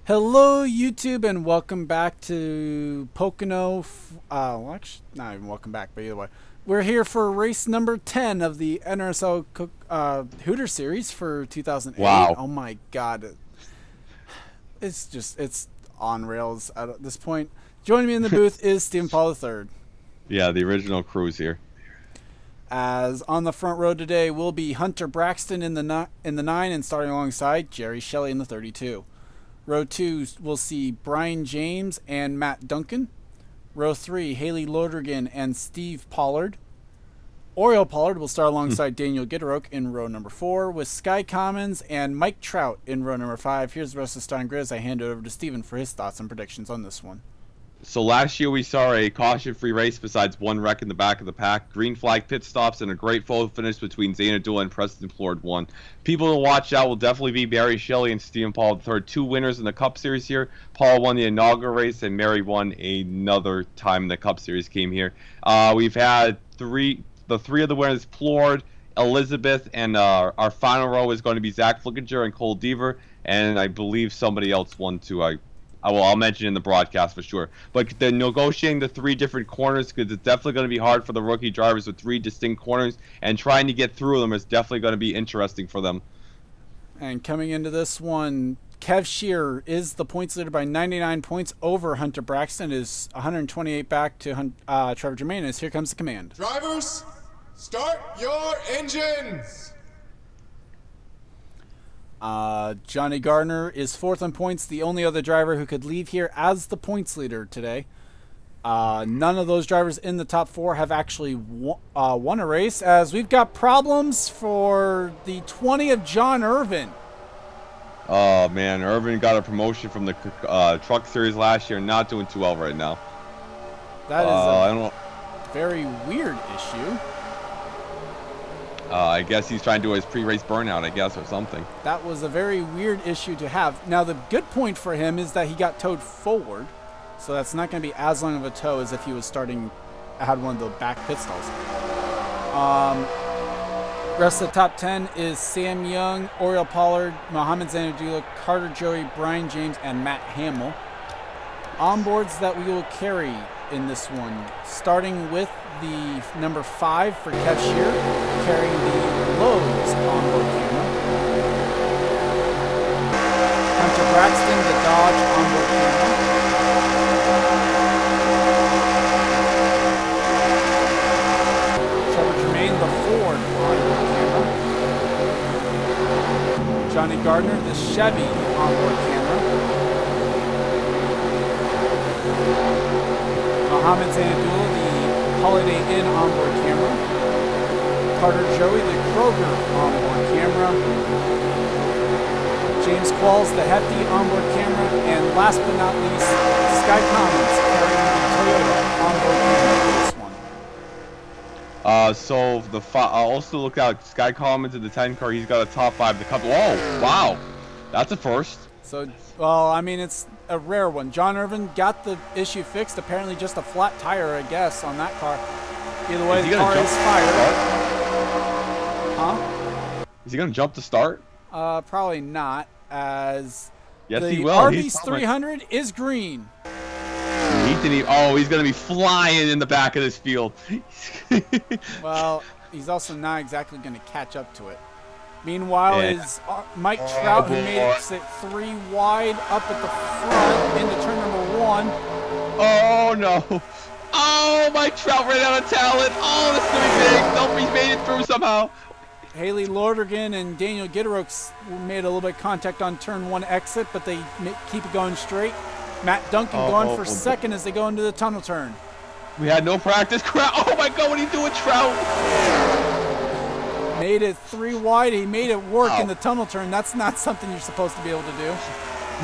Hello, YouTube, and welcome back to Pocono. Well, actually, not even welcome back, but either way. We're here for race number 10 of the NRSL Hooters series for 2008. Wow. Oh my god. It's on rails at this point. Joining me in the booth is Stephen Paul III. Yeah, the original crew's here. As on the front row today will be Hunter Braxton in the 9 and starting alongside Jerry Shelley in the 32. Row 2 will see Brian James and Matt Duncan. Row 3, Haley Lodergan and Steve Pollard. Oriole Pollard will start alongside Daniel Gitteroak in row number 4, with Sky Commons and Mike Trout in row number 5. Here's the rest of the starting grid as I hand it over to Stephen for his thoughts and predictions on this one. So last year we saw a caution-free race besides one wreck in the back of the pack, green flag pit stops, and a great photo finish between Zayna Dula and Preston Flord won. People to watch out will definitely be Barry Shelley and Stephen Paul III, two winners in the Cup Series here. Paul won the inaugural race, and Mary won another time the Cup Series came here. We've had three of the winners, Flord, Elizabeth, and our final row is going to be Zach Flickinger and Cole Deaver, and I believe somebody else won too. I'll mention in the broadcast for sure. But they're negotiating the three different corners because it's definitely going to be hard for the rookie drivers with three distinct corners, and trying to get through them is definitely going to be interesting for them. And coming into this one, Kev Shearer is the points leader by 99 points over Hunter Braxton, is 128 back to Trevor Germain. As here comes the command. Drivers, start your engines! Johnny Gardner is fourth on points, the only other driver who could leave here as the points leader today. None of those drivers in the top 4 have actually won a race, as we've got problems for the 20 of John Irvin. Oh man, Irvin got a promotion from the truck series last year, not doing too well right now. That is a very weird issue. I guess he's trying to do his pre-race burnout, I guess, or something. That was a very weird issue to have. Now, the good point for him is that he got towed forward, so that's not going to be as long of a tow as if he was had one of the back pit stalls. Rest of the top 10 is Sam Young, Oriole Pollard, Mohamed Zanadula, Carter Joey, Brian James, and Matt Hamill. Onboards that we will carry in this one, starting with the number 5 for Kev Shearer, carrying the Lowe's onboard camera. Hunter Braxton, the Dodge onboard camera. Trevor Germain, the Ford onboard camera. Johnny Gardner, the Chevy onboard camera. Mohamed Zanadula, the Holiday Inn onboard camera. Carter Joey, the Kroger onboard camera. James Qualls, the Hefty onboard camera. And last but not least, Sky Commons carrying the Toyota onboard camera for this one. So also look out, Sky Commons in the 10 car. He's got a top 5. The cup. Whoa! Wow, that's a first. So, well, I mean, it's a rare one. John Irvin got the issue fixed. Apparently, just a flat tire, I guess, on that car. Either way, the car is fired. Huh? Is he gonna jump to start? Probably not, as yes, the he will. Arbys 300 is green. He's gonna be flying in the back of this field. Well, he's also not exactly gonna catch up to it. Meanwhile, is Mike Trout, who made it sit 3 wide up at the front into turn number 1. Oh no! Oh, Mike Trout ran out of talent. Oh, this is gonna be big. Nope, he made it through somehow. Haley Lodergan and Daniel Gitteroak made a little bit of contact on turn 1 exit, but they keep it going straight. Matt Duncan going for second as they go into the tunnel turn. We had no practice. Oh my God, what are you doing, Trout? Made it 3 wide. He made it work in the tunnel turn. That's not something you're supposed to be able to do.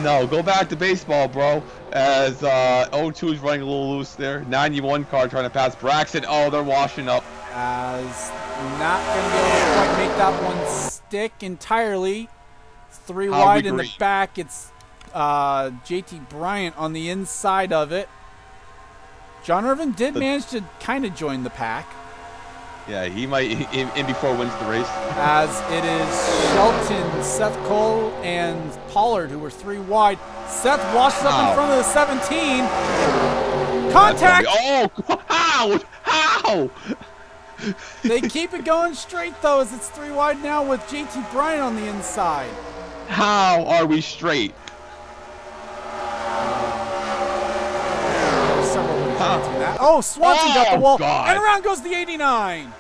No, go back to baseball, bro. As 02 is running a little loose there. 91 car trying to pass Braxton. Oh, they're washing up. As not going to be able to quite make that one stick entirely. 3 wide in the back. It's JT Bryant on the inside of it. John Irvin did manage to kind of join the pack. Yeah, he might in before wins the race. As it is Shelton, Seth Cole, and Pollard who were 3 wide. Seth washes up in front of the 17. Contact! Oh, how? They keep it going straight though, as it's 3 wide now with JT Bryant on the inside. How are we straight? Oh, Swanson got the wall, God. and around goes the 89.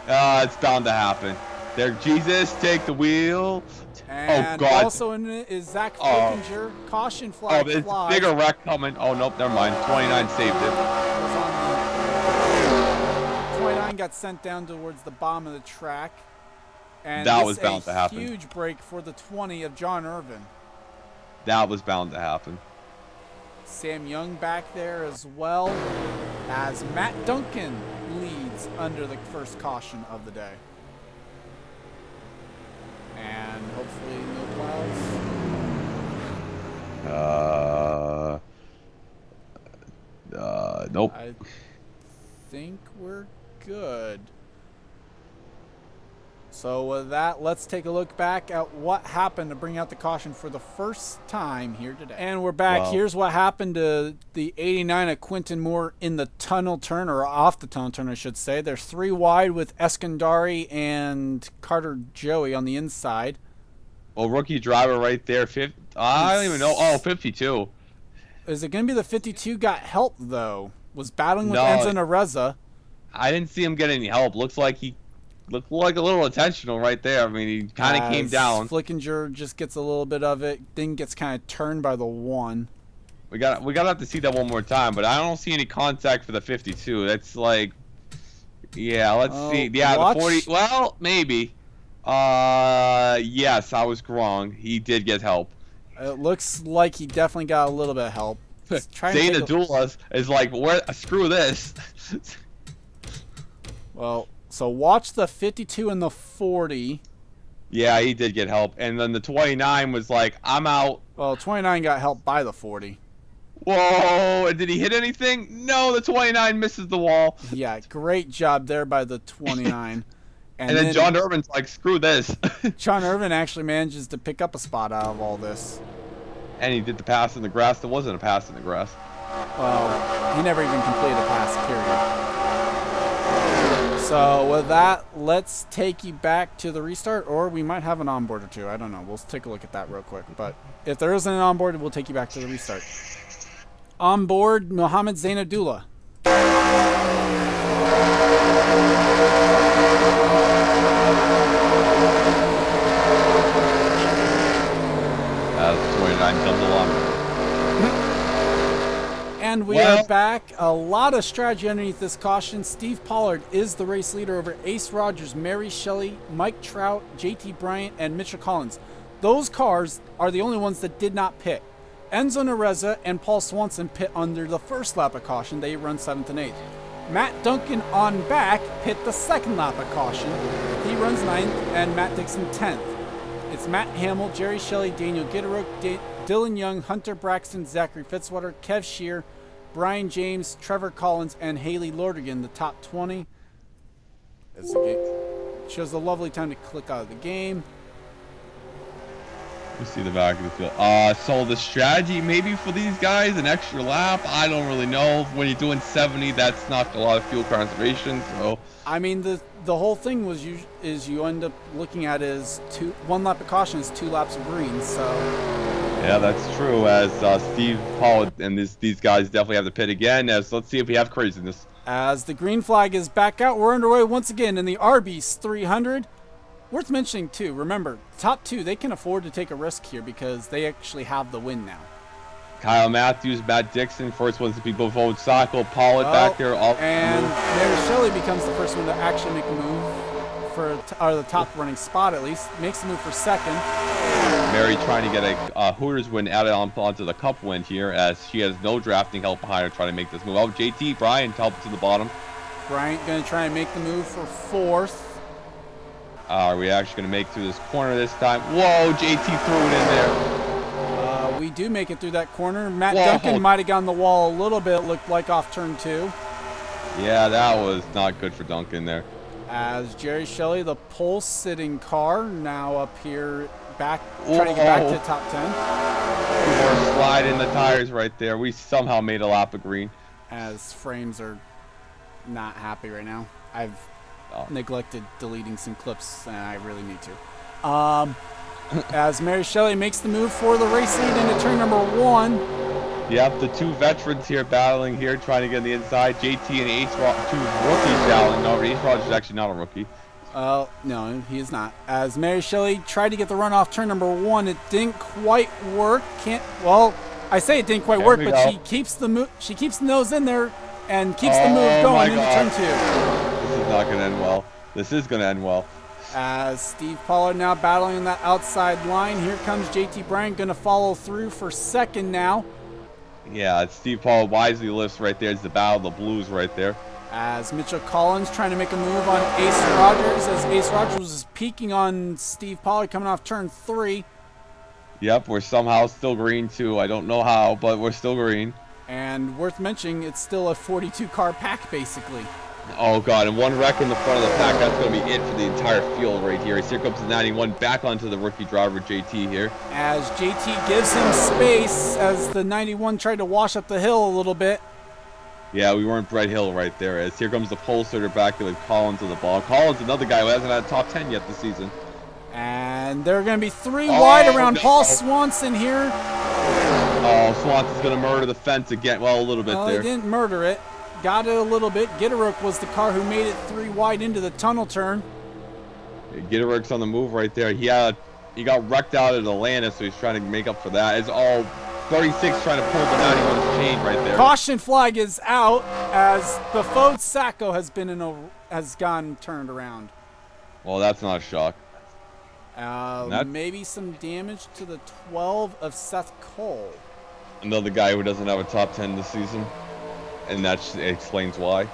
It's bound to happen. There, Jesus, take the wheel. And oh God! Also in it is Zach Flickinger. Caution flag it's flies. bigger wreck coming. Oh nope, never mind. 29 saved it. 29 got sent down towards the bottom of the track. And that was bound to happen. Huge break for the 20 of John Irvin. That was bound to happen. Sam Young back there as well, as Matt Duncan leads under the first caution of the day. And hopefully no plows. Nope. I think we're good. So with that, let's take a look back at what happened to bring out the caution for the first time here today. And we're back. Wow. Here's what happened to the 89 of Quinton Moore in the tunnel turn, or off the tunnel turn, I should say. There's 3 wide with Eskandari and Carter Joey on the inside. Well, rookie driver right there. I don't even know. Oh, 52. Is it going to be the 52 got help, though? Was battling with Enzo Nareza. I didn't see him get any help. Looked like a little intentional right there. I mean, he kind of came down. Flickinger just gets a little bit of it, then gets kind of turned by the 1. We got to have to see that one more time, but I don't see any contact for the 52. That's like, yeah, let's see. Yeah, the 40. Well, maybe. Yes, I was wrong. He did get help. It looks like he definitely got a little bit of help. Zayna Dula is like, screw this. Well, so watch the 52 and the 40. Yeah, he did get help. And then the 29 was like, I'm out. Well, 29 got helped by the 40. Whoa, did he hit anything? No, the 29 misses the wall. Yeah, great job there by the 29. And then John Irvin's like, screw this. John Irvin actually manages to pick up a spot out of all this. And he did the pass in the grass. There wasn't a pass in the grass. Well, he never even completed a pass, period. So with that, let's take you back to the restart, or we might have an onboard or two. I don't know. We'll take a look at that real quick. But if there isn't an onboard, we'll take you back to the restart. Onboard, Mohammed Zainadullah. As 29 comes along. And we are back. A lot of strategy underneath this caution. Steve Pollard is the race leader over Ace Rogers, Mary Shelley, Mike Trout, JT Bryant, and Mitchell Collins. Those cars are the only ones that did not pit. Enzo Nareza and Paul Swanson pit under the first lap of caution. They run 7th and 8th. Matt Duncan on back pit the second lap of caution. He runs 9th, and Matt Dixon 10th. It's Matt Hamill, Jerry Shelley, Daniel Gitterook, Dylan Young, Hunter Braxton, Zachary Fitzwater, Kev Shear, Brian James, Trevor Collins, and Haley Lordigan, the top 20. As the game shows a lovely time to click out of the game. We see the back of the field. So the strategy maybe for these guys, an extra lap. I don't really know. When you're doing 70, that's not a lot of fuel conservation. So I mean, the whole thing was you end up looking at is 1 lap of caution is 2 laps of green. So yeah, that's true. As Steve Paul and these guys definitely have to pit again. As let's see if we have craziness. As the green flag is back out, we're underway once again in the Arbys 300. Worth mentioning too, remember, top 2, they can afford to take a risk here because they actually have the win now. Kyle Matthews, Matt Dixon, first ones to be both Sacco, Pollard back there. And Mary Shelley becomes the first one to actually make a move for the top running spot at least. Makes the move for second. Mary trying to get a Hooters win added onto the Cup win here as she has no drafting help behind her trying to make this move. Oh, JT Bryant helped to the bottom. Bryant going to try and make the move for 4th. Are we actually going to make through this corner this time? Whoa, JT threw it in there. We do make it through that corner. Matt Duncan might have gotten the wall a little bit, looked like off turn 2. Yeah, that was not good for Duncan there. As Jerry Shelley, the pole-sitting car, now up here, trying to get back to top 10. We're sliding the tires right there. We somehow made a lap of green. As frames are not happy right now. I've neglected deleting some clips, and I really need to. As Mary Shelley makes the move for the race lead into turn number 1. Yep, the two veterans here battling here, trying to get on the inside. JT and Ace Rod, two rookies battling over. Ace Rod is actually not a rookie. No, he is not. As Mary Shelley tried to get the run off turn number 1, it didn't quite work. I say it didn't quite work, but she keeps the nose in there and keeps the move going into turn 2. This is not going to end well. This is going to end well. As Steve Pollard now battling that outside line. Here comes JT Bryant, going to follow through for second now. Yeah, Steve Pollard wisely lifts right there. It's the battle of the blues right there. As Mitchell Collins trying to make a move on Ace Rogers, as Ace Rogers was peeking on Steve Pollard coming off turn 3. Yep, we're somehow still green too. I don't know how, but we're still green. And worth mentioning, it's still a 42-car pack, basically. Oh, God, and one wreck in the front of the pack. That's going to be it for the entire field right here. Here comes the 91 back onto the rookie driver, JT, here. As JT gives him space as the 91 tried to wash up the hill a little bit. Yeah, we weren't Brett Hill right there. As here comes the pole sitter back there with Collins to the ball. Collins, another guy who hasn't had a top 10 yet this season. And there are going to be 3 wide around Paul Swanson here. Oh, Swanson's going to murder the fence again. Well, a little bit there. He didn't murder it. Got it a little bit. Gitterook was the car who made it 3 wide into the tunnel turn. Gitterook's on the move right there. He got wrecked out at Atlanta, so he's trying to make up for that. It's all 36 trying to pull the 91's chain right there. Caution flag is out as the Fode Sacco has gone turned around. Well, that's not a shock. Maybe some damage to the 12 of Seth Cole. Another guy who doesn't have a top 10 this season. And that explains why.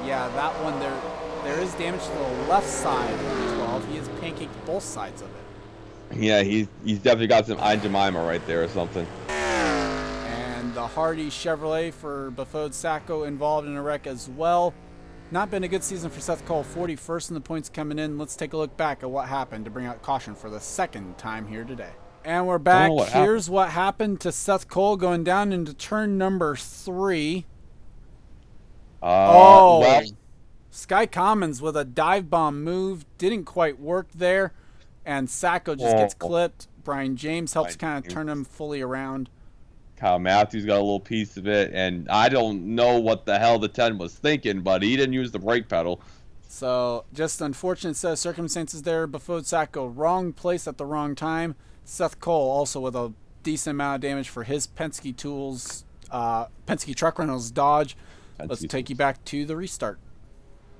Yeah, that one there is damage to the left side of the 12. He has pancaked both sides of it. Yeah, he's definitely got some Aunt Jemima right there or something. And the Hardy Chevrolet for Bafode Sacco involved in a wreck as well. Not been a good season for Seth Cole. 41st in the points coming in. Let's take a look back at what happened to bring out caution for the second time here today. And we're back. Here's what happened to Seth Cole going down into turn number 3. Well, Sky Commons with a dive bomb move. Didn't quite work there. And Sacco just gets clipped. Brian James helps kind of turn him fully around. Kyle Matthews got a little piece of it. And I don't know what the hell the 10 was thinking, but he didn't use the brake pedal. So just unfortunate set of circumstances there. Bafode Sacco, wrong place at the wrong time. Seth Cole also with a decent amount of damage for his Penske Tools, Penske Truck Rentals Dodge. Let's take you back to the restart.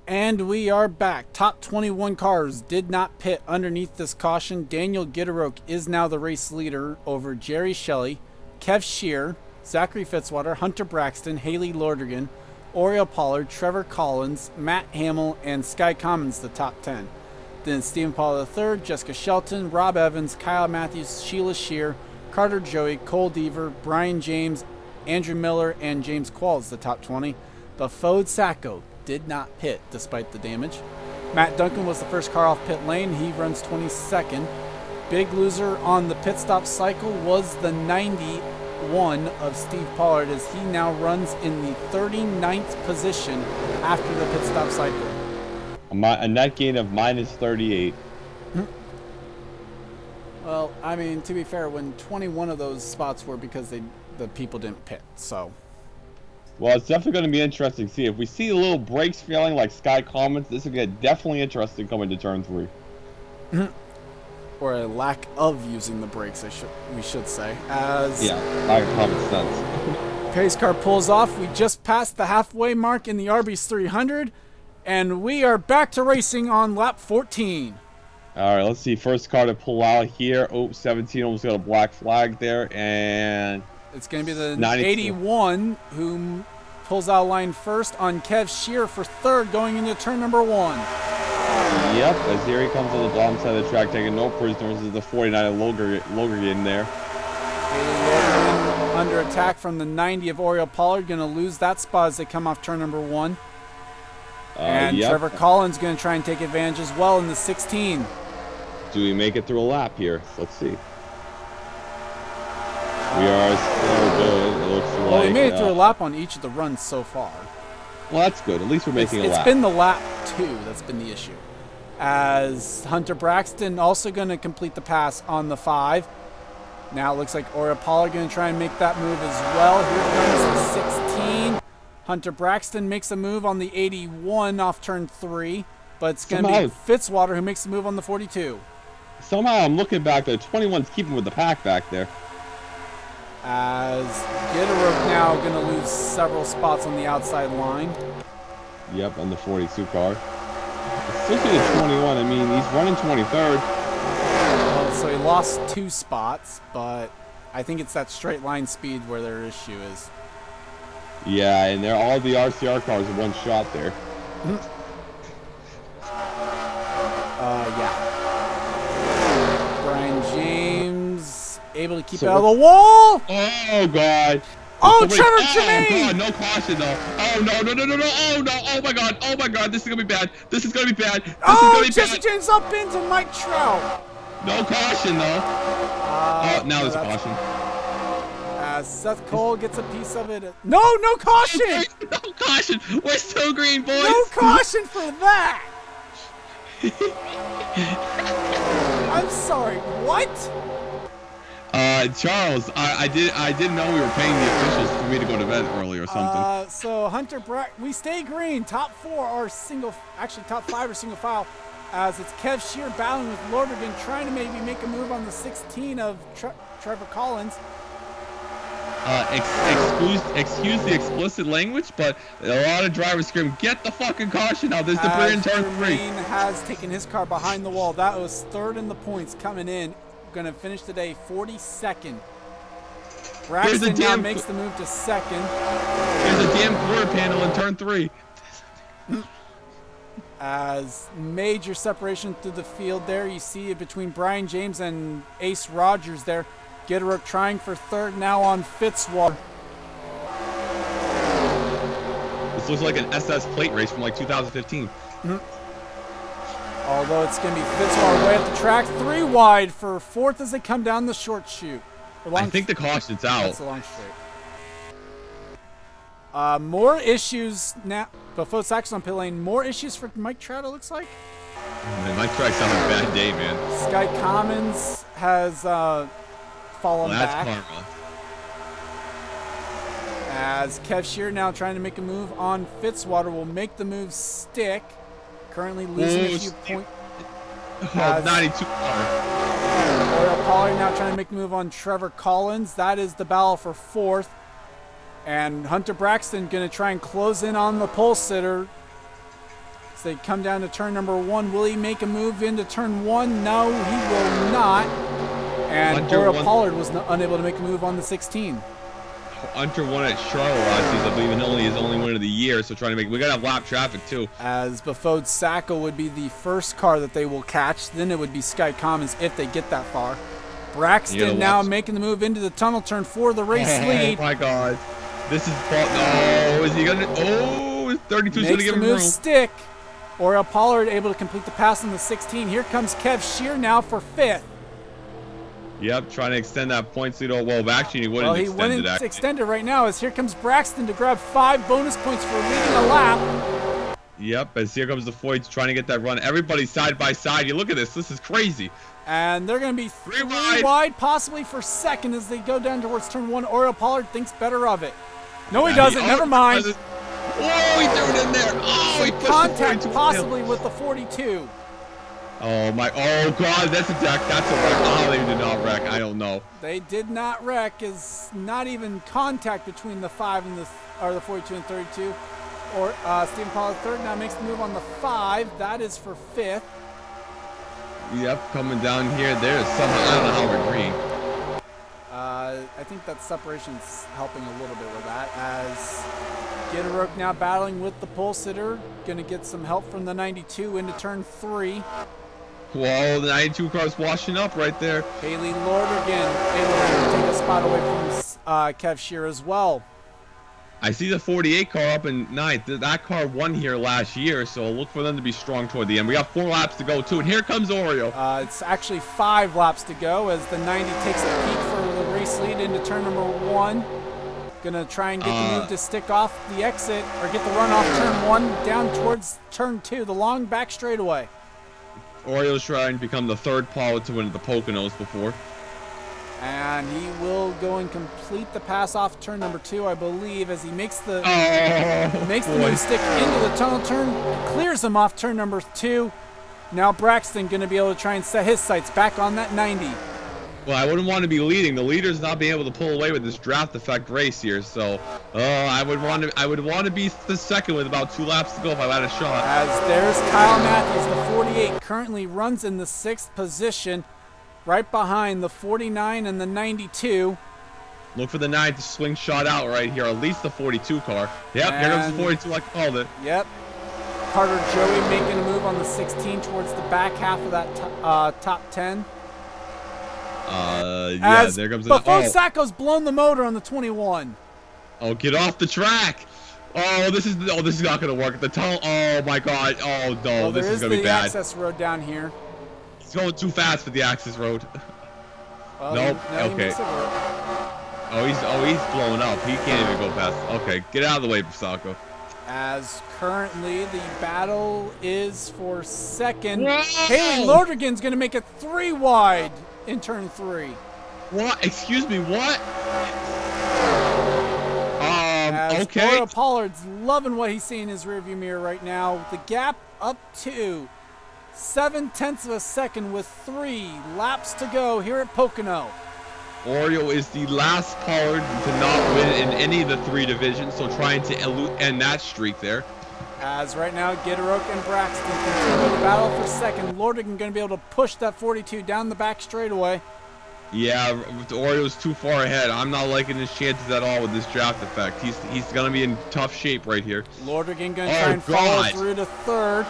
And we are back. Top 21 cars did not pit underneath this caution. Daniel Gitterook is now the race leader over Jerry Shelley, Kev Shear, Zachary Fitzwater, Hunter Braxton, Haley Lordergan, Oriel Pollard, Trevor Collins, Matt Hamill, and Sky Commons the top 10. Then Stephen Pollard III, Jessica Shelton, Rob Evans, Kyle Matthews, Sheila Shear, Carter Joey, Cole Deaver, Brian James, Andrew Miller, and James Qualls the top 20. Bafode Sacco did not pit despite the damage. Matt Duncan was the first car off pit lane. He runs 22nd. Big loser on the pit stop cycle was the 91 of Steve Pollard, as he now runs in the 39th position after the pit stop cycle. A net gain of minus 38. Well, I mean, to be fair, when 21 of those spots were because the people didn't pit, so. Well, it's definitely going to be interesting to see. If we see a little brakes failing like Sky Commons, this will get definitely interesting coming to turn 3. Or a lack of using the brakes, we should say. Yeah, lack of common sense. Pace car pulls off. We just passed the halfway mark in the Arbys 300, and we are back to racing on lap 14. All right, let's see. First car to pull out here. Oh, 17 almost got a black flag there, and it's going to be the 81 who pulls out line first on Kev Shear for third going into turn number 1. Yep, as here he comes to the bottom side of the track, taking no prisoners. This is the 49 Logergan there. Logergan under attack from the 90 of Oriel Pollard. Going to lose that spot as they come off turn number 1. And yep. Trevor Collins going to try and take advantage as well in the 16. Do we make it through a lap here? Let's see. We are still good. It looks like. Well, we made it through a lap on each of the runs so far. Well, that's good. At least we're making a lap. It's been the lap 2 that's been the issue. As Hunter Braxton also going to complete the pass on the 5. Now it looks like Oriel Pollard going to try and make that move as well. Here comes the 16. Hunter Braxton makes a move on the 81 off turn 3. But it's going to be Fitzwater who makes the move on the 42. Somehow I'm looking back there. 21's keeping with the pack back there. As Gitterook now going to lose several spots on the outside line. Yep, on the 42 car. Especially the 21. I mean, he's running 23rd. Well, so he lost 2 spots, but I think it's that straight line speed where their issue is. Yeah, and they're all the RCR cars in one shot there. Yeah. Brian James able to keep it out of the wall. Oh God. Oh, Trevor Jermaine! God, no caution though. Oh no, no, no, no, no, oh no, oh my God, this is gonna be bad. This is gonna be bad. This is gonna be Jesse bad. James up into Mike Trout. No caution though. Now there's caution. Seth Cole gets a piece of it. No caution! No caution. We're still green, boys. No caution for that. I'm sorry. What? Charles, I didn't know we were paying the officials for me to go to bed early or something. So Hunter we stay green. Top 4 are top 5 are single file. As it's Kev Shear battling with Lorbergen, trying to maybe make a move on the 16 of Trevor Collins. Excuse the explicit language, but a lot of drivers scream, "Get the fucking caution out!" There's debris in turn 3. Jermaine has taken his car behind the wall. That was 3rd in the points coming in. Going to finish today 42nd. Braxton now makes the move to 2nd. There's a damn quarter panel in turn 3. As major separation through the field there, you see it between Brian James and Ace Rogers there. Gitterook trying for 3rd now on Fitzwater. This looks like an SS plate race from like 2015. Although it's going to be Fitzwater way up the track, 3 wide for 4th as they come down the short chute. I think the caution's out. That's a long straight. More issues now. Before Saxon on pit lane, more issues for Mike Trout, it looks like. Man, Mike Trout's having a bad day, man. Sky Commons has fallen back. Karma. As Kev Shear now trying to make a move on Fitzwater will make the move stick. Currently losing a few points. 92 car. Oriel Pollard now trying to make a move on Trevor Collins. That is the battle for 4th. And Hunter Braxton going to try and close in on the pole sitter. As they come down to turn number 1. Will he make a move into turn 1? No, he will not. And Oriel Pollard was unable to make a move on the 16. Hunter won at Charlotte last season, I believe, and only his only win of the year. So trying to we gotta have lap traffic too. As Befode Sacco would be the first car that they will catch, then it would be Sky Commons if they get that far. Braxton now making the move into the tunnel turn for the race lead. Oh my God, this is no. Is he gonna? Oh, 32's gonna give him room. Stick. Oriel Pollard able to complete the pass on the 16. Here comes Kev Shear now for 5th. Yep, trying to extend that points lead. Well, actually, he wouldn't extend it right now as here comes Braxton to grab 5 bonus points for leading a lap. Yep, as here comes the Floyd's trying to get that run. Everybody's side by side. You look at this. This is crazy. And they're going to be 3 wide, possibly for 2nd as they go down towards turn 1. Oriel Pollard thinks better of it. No, he doesn't. Never mind. Whoa, he threw it in there. Oh, he pushed contact possibly with the 42. Oh my! Oh God, that's a deck. That's a wreck. Oh, they did not wreck. I don't know. They did not wreck. Is not even contact between the 5 and the 42 and 32. Or Stephen Pollard 3rd now makes the move on the 5. That is for 5th. Yep, coming down here. There's somehow I don't know how we're green. I think that separation's helping a little bit with that. As Gitterook now battling with the pole sitter, gonna get some help from the 92 into turn 3. Whoa, the 92 car's washing up right there. Haley Lorbergen able to take a spot away from Kev Shear as well. I see the 48 car up in 9th. That car won here last year, so look for them to be strong toward the end. We got 4 laps to go, too, and here comes Oreo. It's actually 5 laps to go as the 90 takes a peek for the race lead into turn number 1. Gonna try and get the move to stick off the exit, or get the run off turn 1 down towards turn 2, the long back straightaway. Oreo's trying to become the 3rd pilot to win at the Poconos before. And he will go and complete the pass off turn number 2, I believe, as he makes the move stick into the tunnel turn, clears him off turn number 2. Now Braxton going to be able to try and set his sights back on that 90. Well, I wouldn't want to be leading. The leader's not being able to pull away with this draft effect race here, so I would want to be the second with about 2 laps to go if I had a shot. As there's Kyle Matthews, the 48 currently runs in the 6th position, right behind the 49 and the 92. Look for the 9 to swing shot out right here, at least the 42 car. Yep, here comes the 42 like I called it. Yep. Carter Joey making a move on the 16 towards the back half of that top 10. Yeah, there comes the... Before Sacco's blown the motor on the 21. Oh, get off the track. Oh, this is not going to work. The tunnel, oh my God. Oh, no, well, this is going to be bad. There is the access road down here. He's going too fast for the access road. Well, nope. Okay. He's blowing up. He can't even go fast. Okay, get out of the way, Sacco. As currently the battle is for second. Haley Lordergan's going to make it 3 wide in turn 3. What? Excuse me, what? Okay. Florida Pollard's loving what he's seeing in his rearview mirror right now. The gap up to 0.7 of a second with 3 laps to go here at Pocono. Oreo is the last Pollard to not win in any of the 3 divisions, so trying to end that streak there. As right now, Gitteroke and Braxton continue to battle for second. Lordigan going to be able to push that 42 down the back straightaway. Yeah, Oreo's too far ahead. I'm not liking his chances at all with this draft effect. He's going to be in tough shape right here. Lordigan going to try and follow through to 3rd.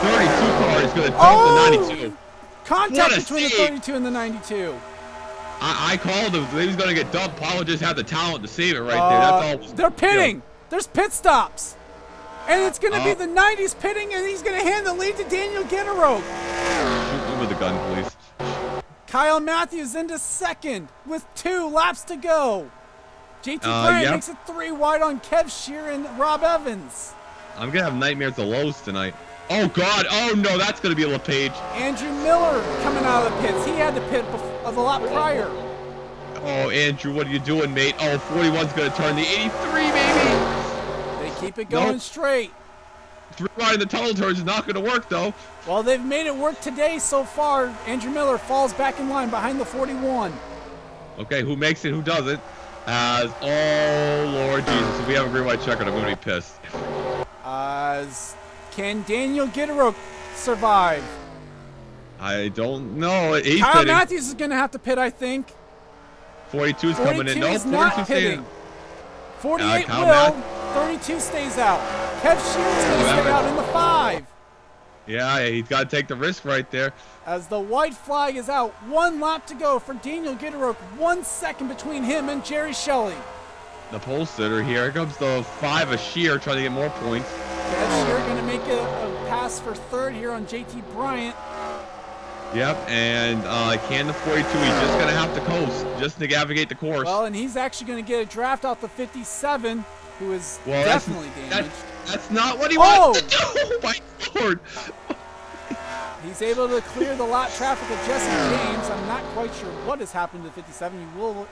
32 car is going to dump the 92. Contact between the 32 and the 92. I called him. He was going to get dumped. Paulo just had the talent to save it right there. That's all. They're pitting. There's pit stops. And it's going to be the 90s pitting, and he's going to hand the lead to Daniel Gitteroke. Shoot me with a gun, please. Kyle Matthews into second with 2 laps to go. JT Bryant makes it 3 wide on Kev Shear and Rob Evans. I'm going to have nightmares of Lowe's tonight. Oh, God. Oh, no, that's going to be a LePage. Andrew Miller coming out of the pits. He had to pit the lap prior. Oh, Andrew, what are you doing, mate? Oh, 41's going to turn the 83, baby. They keep it going straight. 3 wide in the tunnel turns is not going to work, though. Well, they've made it work today so far. Andrew Miller falls back in line behind the 41. Okay, who makes it, who doesn't? Oh, Lord Jesus. If we have a green white checkered, I'm going to be pissed. Can Daniel Gitteroke survive? I don't know. He's Kyle pitting. Matthews is going to have to pit, I think. 42 is coming in. No, 42 is not pitting. 48 will. 32 stays out. Kev Shear's going to stay out in the 5. Yeah, he's got to take the risk right there. As the white flag is out, 1 lap to go for Daniel Gitteroke. 1 second between him and Jerry Shelley. The pole sitter here. Here comes the 5 of Shear trying to get more points. Kev Shear going to make a pass for 3rd here on JT Bryant. Yep, and can the 42, he's just going to have to coast just to navigate the course. Well, and he's actually going to get a draft off the 57, who is definitely damaged. That's not what he wants to do! Oh my Lord! He's able to clear the lap traffic of Jesse James. I'm not quite sure what has happened to the 57. You will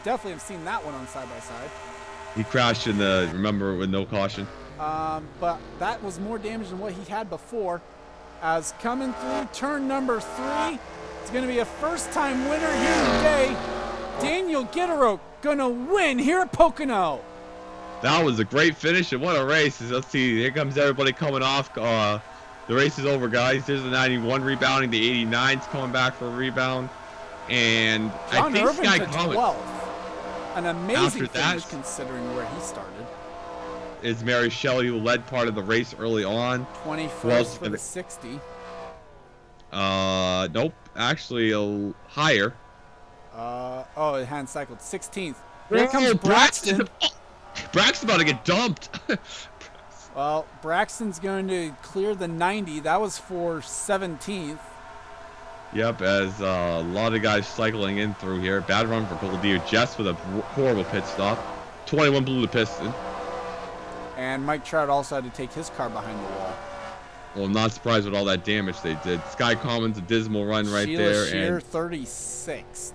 definitely have seen that one on side-by-side. He crashed in the, remember, with no caution. But that was more damage than what he had before. As coming through turn number 3, it's going to be a first-time winner here today. Daniel Gitteroke going to win here at Pocono. That was a great finish, and what a race. Let's see, here comes everybody coming off. The race is over, guys. There's the 91 rebounding. The 89's coming back for a rebound. And John I think Irving Sky to Comet, 12th. An amazing finish considering where he started. Is Mary Shelley, who led part of the race early on. 21st for the 60. Nope. Actually, higher. It hadn't cycled. 16th. Here comes Braxton. Braxton's about to get dumped. Well, Braxton's going to clear the 90. That was for 17th. Yep, as a lot of guys cycling in through here. Bad run for Goldier. Jess with a horrible pit stop. 21 blew the piston. And Mike Trout also had to take his car behind the wall. Well, I'm not surprised with all that damage they did. Sky Commons, a dismal run right Sheila there. Shear, And 36th.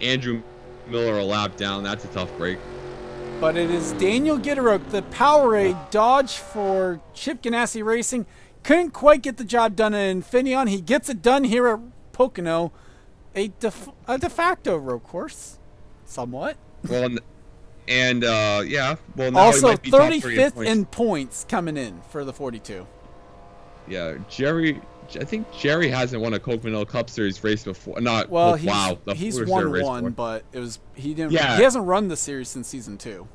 Andrew Miller a lap down. That's a tough break. But it is Daniel Gitteroke, the Powerade Dodge for Chip Ganassi Racing. Couldn't quite get the job done at Infineon. He gets it done here at Pocono. A de facto road course, somewhat. Well, and yeah. Well, now Also, he might be top 3 35th in points coming in for the 42. Yeah, I think Jerry hasn't won a Coke Vanilla Cup Series race before. Not Well, the he's Hooters won race one, before. but it was he didn't. Yeah. He hasn't run the series since season 2.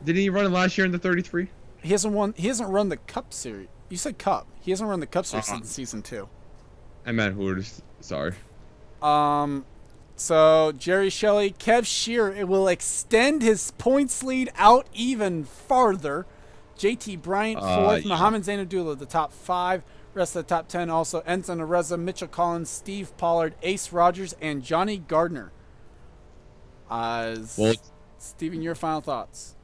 Didn't he run it last year in the 33? He hasn't won. He hasn't run the Cup Series. You said Cup. He hasn't run the Cup Series since season 2. I meant Hooters. Sorry. So Jerry Shelley, Kev Shear, it will extend his points lead out even farther. JT Bryant fourth, Yeah. Mohamed Zainadullah the top 5. Rest of the top 10 also Ensign Areza, Mitchell Collins, Steve Pollard, Ace Rogers, and Johnny Gardner. Steven, your final thoughts?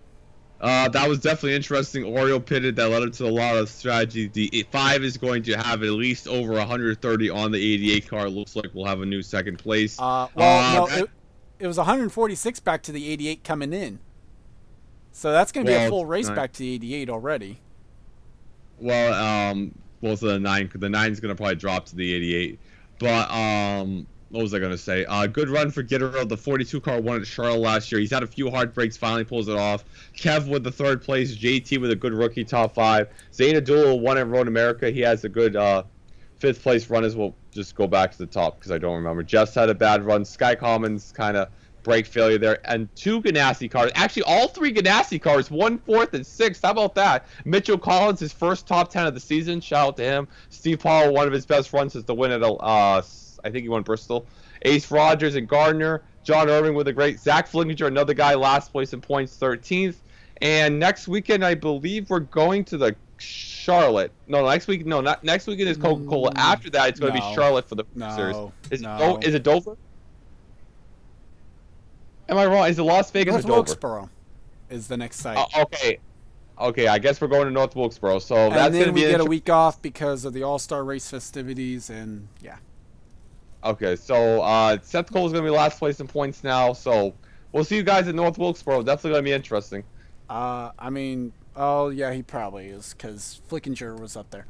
That was definitely interesting. Oriole pitted. That led up to a lot of strategy. The 5 is going to have at least over 130 on the 88 car. It looks like we'll have a new second place. It was 146 back to the 88 coming in. So that's going to be a full race back to the 88 already. Well, so the 9, the 9 is going to probably drop to the 88. But, what was I going to say? Good run for Gittero. The 42 car won at Charlotte last year. He's had a few hard breaks, finally pulls it off. Kev with the 3rd place. JT with a good rookie top 5. Zainadullah won at Road America. He has a good 5th place run as well. Just go back to the top because I don't remember. Jeff's had a bad run. Sky Commons kind of brake failure there. And 2 Ganassi cars. Actually, all 3 Ganassi cars. 1 4th and 6th. How about that? Mitchell Collins, his first top 10 of the season. Shout out to him. Steve Powell, one of his best runs is the win at I think he won Bristol. Ace Rogers and Gardner. John Irving with a great. Zach Flinkinger, another guy, last place in points, 13th. And next weekend, I believe we're going to the Charlotte. No, next week. No, not next weekend is Coca-Cola. After that, it's going to be Charlotte for the series. Is it Dover? Am I wrong? Is it Las Vegas North or Dover? Wilkesboro is the next site. Okay. I guess we're going to North Wilkesboro. So and that's going then to be we get a week off because of the All-Star race festivities, and yeah. Okay, so Seth Cole is going to be last place in points now, so we'll see you guys at North Wilkesboro. Definitely going to be interesting. He probably is because Flickinger was up there.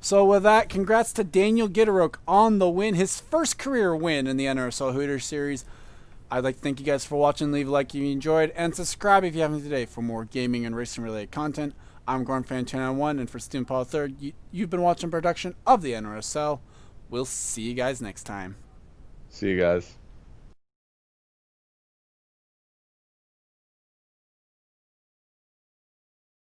So with that, congrats to Daniel Gitteroke on the win, his first career win in the NRSL Hooters Series. I'd like to thank you guys for watching. Leave a like if you enjoyed, and subscribe if you haven't today for more gaming and racing-related content. I'm GornFan291, and for Steven Paul III, you've been watching production of the NRSL. We'll see you guys next time. See you guys.